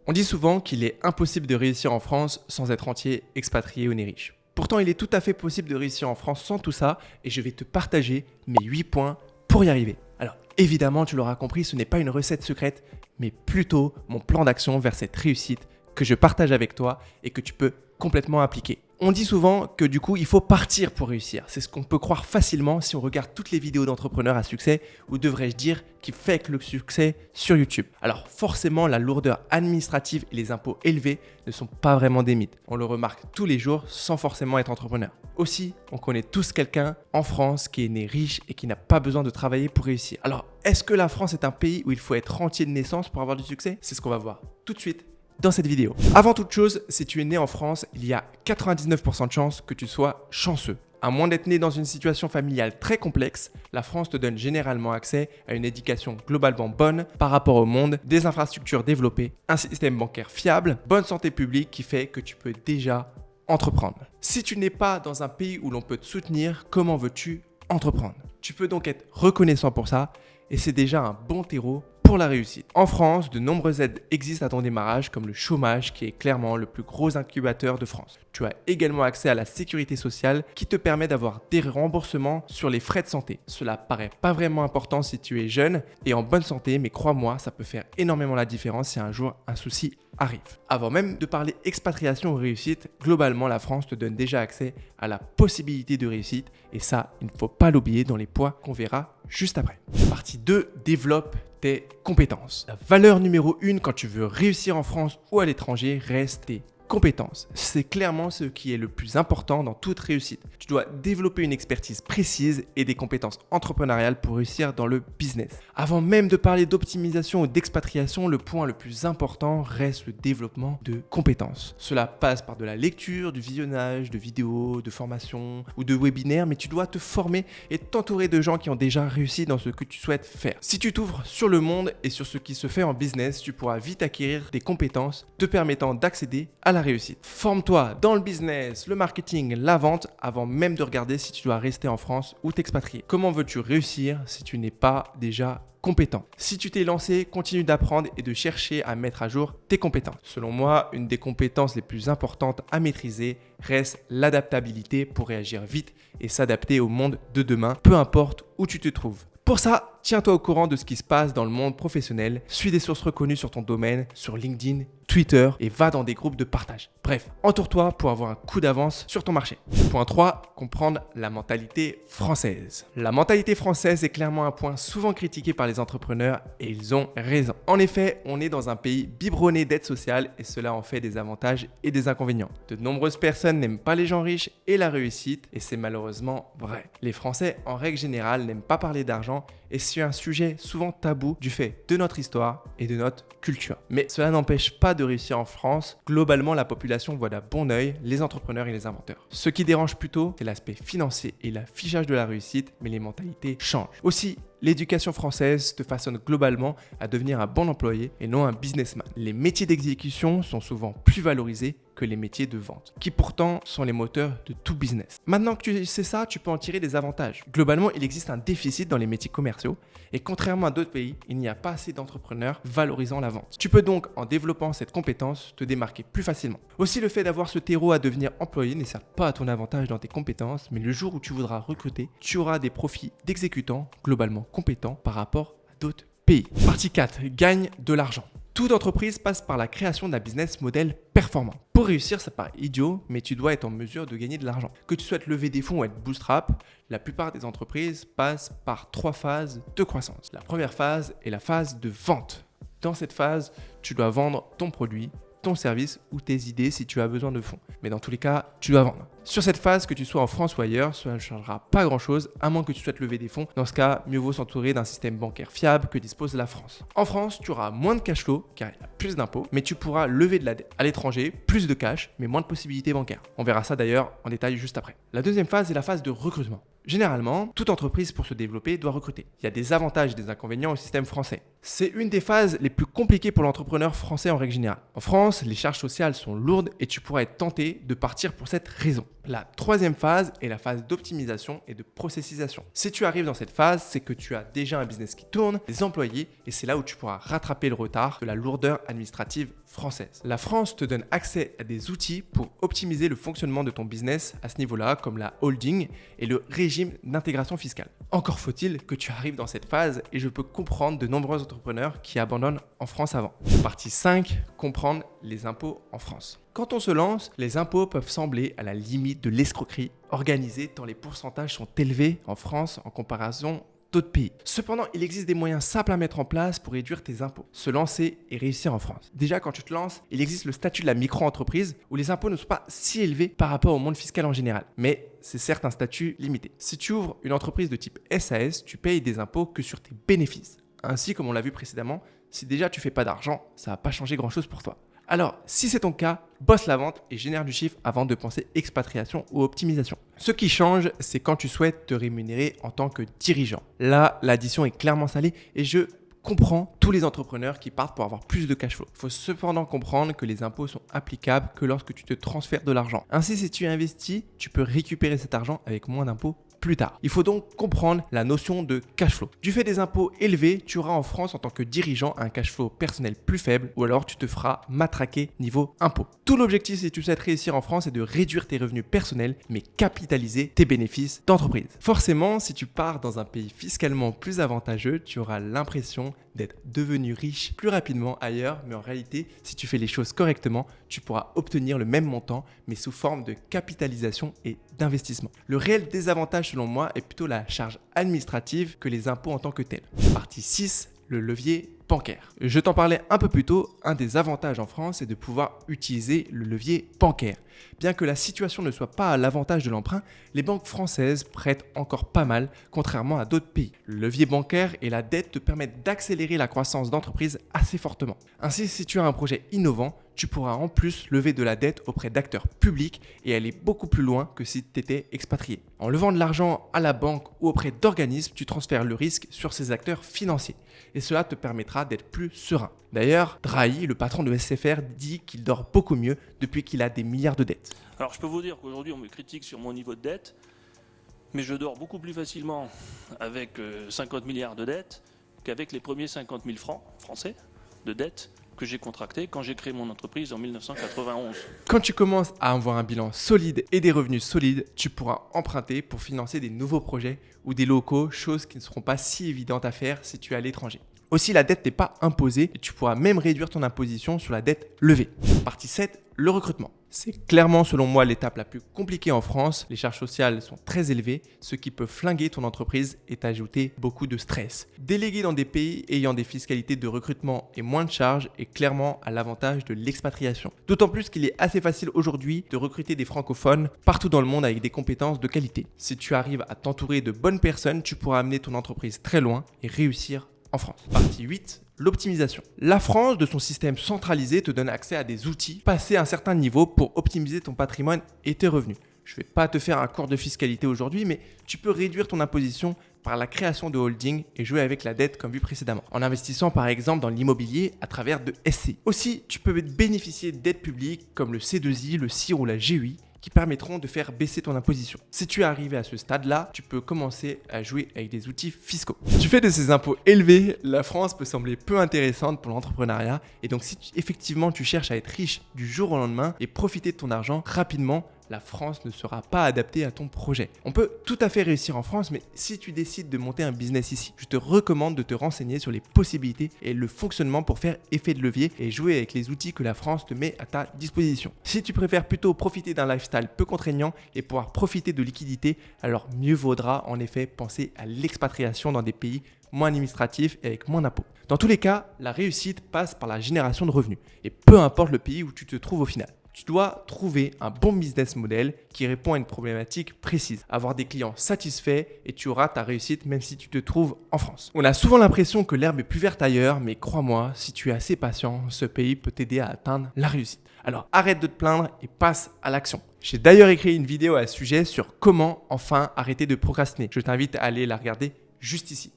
On dit souvent qu'il est impossible de réussir en France sans être entier, expatrié ou né riche. Pourtant, il est tout à fait possible de réussir en France sans tout ça et je vais te partager mes 8 points pour y arriver. Alors évidemment, tu l'auras compris, ce n'est pas une recette secrète, mais plutôt mon plan d'action vers cette réussite que je partage avec toi et que tu peux complètement appliquer. On dit souvent que du coup, il faut partir pour réussir. C'est ce qu'on peut croire facilement si on regarde toutes les vidéos d'entrepreneurs à succès, ou devrais-je dire, qui fake le succès sur YouTube. Alors forcément, la lourdeur administrative et les impôts élevés ne sont pas vraiment des mythes. On le remarque tous les jours sans forcément être entrepreneur. Aussi, on connaît tous quelqu'un en France qui est né riche et qui n'a pas besoin de travailler pour réussir. Alors, est-ce que la France est un pays où il faut être rentier de naissance pour avoir du succès? C'est ce qu'on va voir tout de suite dans cette vidéo. Avant toute chose, si tu es né en France, il y a 99% de chances que tu sois chanceux. À moins d'être né dans une situation familiale très complexe, la France te donne généralement accès à une éducation globalement bonne par rapport au monde, des infrastructures développées, un système bancaire fiable, bonne santé publique qui fait que tu peux déjà entreprendre. Si tu n'es pas dans un pays où l'on peut te soutenir, comment veux-tu entreprendre? Tu peux donc être reconnaissant pour ça et c'est déjà un bon terreau pour la réussite. En France, de nombreuses aides existent à ton démarrage, comme le chômage qui est clairement le plus gros incubateur de France. Tu as également accès à la sécurité sociale qui te permet d'avoir des remboursements sur les frais de santé. Cela paraît pas vraiment important si tu es jeune et en bonne santé, mais crois-moi, ça peut faire énormément la différence si un jour un souci arrive. Avant même de parler expatriation ou réussite, globalement la France te donne déjà accès à la possibilité de réussite et ça, il ne faut pas l'oublier dans les points qu'on verra juste après. Partie 2, développe tes compétences. La valeur numéro 1 quand tu veux réussir en France ou à l'étranger reste tes compétences. C'est clairement ce qui est le plus important dans toute réussite. Tu dois développer une expertise précise et des compétences entrepreneuriales pour réussir dans le business. Avant même de parler d'optimisation ou d'expatriation, le point le plus important reste le développement de compétences. Cela passe par de la lecture, du visionnage, de vidéos, de formations ou de webinaires, mais tu dois te former et t'entourer de gens qui ont déjà réussi dans ce que tu souhaites faire. Si tu t'ouvres sur le monde et sur ce qui se fait en business, tu pourras vite acquérir des compétences te permettant d'accéder à la réussite. Forme-toi dans le business, le marketing, la vente avant même de regarder si tu dois rester en France ou t'expatrier. Comment veux-tu réussir si tu n'es pas déjà compétent? Si tu t'es lancé, continue d'apprendre et de chercher à mettre à jour tes compétences. Selon moi, une des compétences les plus importantes à maîtriser reste l'adaptabilité pour réagir vite et s'adapter au monde de demain, peu importe où tu te trouves. Pour ça, tiens-toi au courant de ce qui se passe dans le monde professionnel, suis des sources reconnues sur ton domaine, sur LinkedIn, Twitter et va dans des groupes de partage. Bref, entoure-toi pour avoir un coup d'avance sur ton marché. Point 3, comprendre la mentalité française. La mentalité française est clairement un point souvent critiqué par les entrepreneurs et ils ont raison. En effet, on est dans un pays biberonné d'aide sociale et cela en fait des avantages et des inconvénients. De nombreuses personnes n'aiment pas les gens riches et la réussite et c'est malheureusement vrai. Les Français, en règle générale, n'aiment pas parler d'argent et c'est un sujet souvent tabou du fait de notre histoire et de notre culture. Mais cela n'empêche pas de réussir en France. Globalement, la population voit d'un bon œil les entrepreneurs et les inventeurs. Ce qui dérange plutôt, c'est l'aspect financier et l'affichage de la réussite, mais les mentalités changent. Aussi, l'éducation française te façonne globalement à devenir un bon employé et non un businessman. Les métiers d'exécution sont souvent plus valorisés que les métiers de vente, qui pourtant sont les moteurs de tout business. Maintenant que tu sais ça, tu peux en tirer des avantages. Globalement, il existe un déficit dans les métiers commerciaux et contrairement à d'autres pays, il n'y a pas assez d'entrepreneurs valorisant la vente. Tu peux donc, en développant cette compétence, te démarquer plus facilement. Aussi, le fait d'avoir ce terreau à devenir employé n'est certes pas à ton avantage dans tes compétences, mais le jour où tu voudras recruter, tu auras des profils d'exécutants globalement compétents par rapport à d'autres pays. Partie 4. Gagne de l'argent. Toute entreprise passe par la création d'un business model performant. Pour réussir, ça paraît idiot, mais tu dois être en mesure de gagner de l'argent. Que tu souhaites lever des fonds ou être bootstrap, la plupart des entreprises passent par 3 phases de croissance. La première phase est la phase de vente. Dans cette phase, tu dois vendre ton produit, ton service ou tes idées si tu as besoin de fonds. Mais dans tous les cas, tu dois vendre. Sur cette phase, que tu sois en France ou ailleurs, cela ne changera pas grand-chose à moins que tu souhaites lever des fonds. Dans ce cas, mieux vaut s'entourer d'un système bancaire fiable que dispose la France. En France, tu auras moins de cash flow car il y a plus d'impôts, mais tu pourras lever de la dette. À l'étranger, plus de cash, mais moins de possibilités bancaires. On verra ça d'ailleurs en détail juste après. La deuxième phase est la phase de recrutement. Généralement, toute entreprise pour se développer doit recruter. Il y a des avantages et des inconvénients au système français. C'est une des phases les plus compliquées pour l'entrepreneur français en règle générale. En France, les charges sociales sont lourdes et tu pourras être tenté de partir pour cette raison. La troisième phase est la phase d'optimisation et de processisation. Si tu arrives dans cette phase, c'est que tu as déjà un business qui tourne, des employés et c'est là où tu pourras rattraper le retard de la lourdeur administrative française. La France te donne accès à des outils pour optimiser le fonctionnement de ton business à ce niveau-là, comme la holding et le régime d'intégration fiscale. Encore faut-il que tu arrives dans cette phase et je peux comprendre de nombreux entrepreneurs qui abandonnent en France avant. Partie 5, comprendre les impôts en France. Quand on se lance, les impôts peuvent sembler à la limite de l'escroquerie organisée tant les pourcentages sont élevés en France en comparaison d'autres pays. Cependant, il existe des moyens simples à mettre en place pour réduire tes impôts, se lancer et réussir en France. Déjà, quand tu te lances, il existe le statut de la micro-entreprise où les impôts ne sont pas si élevés par rapport au monde fiscal en général. Mais c'est certes un statut limité. Si tu ouvres une entreprise de type SAS, tu payes des impôts que sur tes bénéfices. Ainsi, comme on l'a vu précédemment, si déjà tu fais pas d'argent, ça va pas changer grand-chose pour toi. Alors, si c'est ton cas, bosse la vente et génère du chiffre avant de penser expatriation ou optimisation. Ce qui change, c'est quand tu souhaites te rémunérer en tant que dirigeant. Là, l'addition est clairement salée et je comprends tous les entrepreneurs qui partent pour avoir plus de cash flow. Il faut cependant comprendre que les impôts sont applicables que lorsque tu te transfères de l'argent. Ainsi, si tu investis, tu peux récupérer cet argent avec moins d'impôts plus tard. Il faut donc comprendre la notion de cash flow. Du fait des impôts élevés, tu auras en France en tant que dirigeant un cash flow personnel plus faible ou alors tu te feras matraquer niveau impôts. Tout l'objectif si tu souhaites réussir en France est de réduire tes revenus personnels mais capitaliser tes bénéfices d'entreprise. Forcément, si tu pars dans un pays fiscalement plus avantageux, tu auras l'impression d'être devenu riche plus rapidement ailleurs, mais en réalité, si tu fais les choses correctement, tu pourras obtenir le même montant, mais sous forme de capitalisation et d'investissement. Le réel désavantage, selon moi, est plutôt la charge administrative que les impôts en tant que tels. Partie 6, le levier bancaire. Je t'en parlais un peu plus tôt, un des avantages en France est de pouvoir utiliser le levier bancaire. Bien que la situation ne soit pas à l'avantage de l'emprunt, les banques françaises prêtent encore pas mal, contrairement à d'autres pays. Le levier bancaire et la dette te permettent d'accélérer la croissance d'entreprises assez fortement. Ainsi, si tu as un projet innovant, tu pourras en plus lever de la dette auprès d'acteurs publics et aller beaucoup plus loin que si tu étais expatrié. En levant de l'argent à la banque ou auprès d'organismes, tu transfères le risque sur ces acteurs financiers. Et cela te permettra d'être plus serein. D'ailleurs, Drahi, le patron de SFR, dit qu'il dort beaucoup mieux depuis qu'il a des milliards de dettes. Alors je peux vous dire qu'aujourd'hui on me critique sur mon niveau de dette, mais je dors beaucoup plus facilement avec 50 milliards de dettes qu'avec les premiers 50 000 francs français de dettes que j'ai contracté quand j'ai créé mon entreprise en 1991. Quand tu commences à avoir un bilan solide et des revenus solides, tu pourras emprunter pour financer des nouveaux projets ou des locaux, choses qui ne seront pas si évidentes à faire si tu es à l'étranger. Aussi, la dette n'est pas imposée et tu pourras même réduire ton imposition sur la dette levée. Partie 7, le recrutement. C'est clairement, selon moi, l'étape la plus compliquée en France. Les charges sociales sont très élevées, ce qui peut flinguer ton entreprise et t'ajouter beaucoup de stress. Déléguer dans des pays ayant des fiscalités de recrutement et moins de charges est clairement à l'avantage de l'expatriation. D'autant plus qu'il est assez facile aujourd'hui de recruter des francophones partout dans le monde avec des compétences de qualité. Si tu arrives à t'entourer de bonnes personnes, tu pourras amener ton entreprise très loin et réussir en France. Partie 8. L'optimisation. La France, de son système centralisé, te donne accès à des outils passés à un certain niveau pour optimiser ton patrimoine et tes revenus. Je ne vais pas te faire un cours de fiscalité aujourd'hui, mais tu peux réduire ton imposition par la création de holding et jouer avec la dette comme vu précédemment, en investissant par exemple dans l'immobilier à travers de SCI. Aussi, tu peux bénéficier d'aides publiques comme le C2I, le CIR ou la GEI, qui permettront de faire baisser ton imposition. Si tu es arrivé à ce stade-là, tu peux commencer à jouer avec des outils fiscaux. Du fait de ces impôts élevés, la France peut sembler peu intéressante pour l'entrepreneuriat et donc si effectivement tu cherches à être riche du jour au lendemain et profiter de ton argent rapidement, la France ne sera pas adaptée à ton projet. On peut tout à fait réussir en France, mais si tu décides de monter un business ici, je te recommande de te renseigner sur les possibilités et le fonctionnement pour faire effet de levier et jouer avec les outils que la France te met à ta disposition. Si tu préfères plutôt profiter d'un lifestyle peu contraignant et pouvoir profiter de liquidités, alors mieux vaudra en effet penser à l'expatriation dans des pays moins administratifs et avec moins d'impôts. Dans tous les cas, la réussite passe par la génération de revenus et peu importe le pays où tu te trouves au final. Tu dois trouver un bon business model qui répond à une problématique précise, avoir des clients satisfaits et tu auras ta réussite même si tu te trouves en France. On a souvent l'impression que l'herbe est plus verte ailleurs, mais crois-moi, si tu es assez patient, ce pays peut t'aider à atteindre la réussite. Alors arrête de te plaindre et passe à l'action. J'ai d'ailleurs écrit une vidéo à ce sujet sur comment enfin arrêter de procrastiner. Je t'invite à aller la regarder juste ici.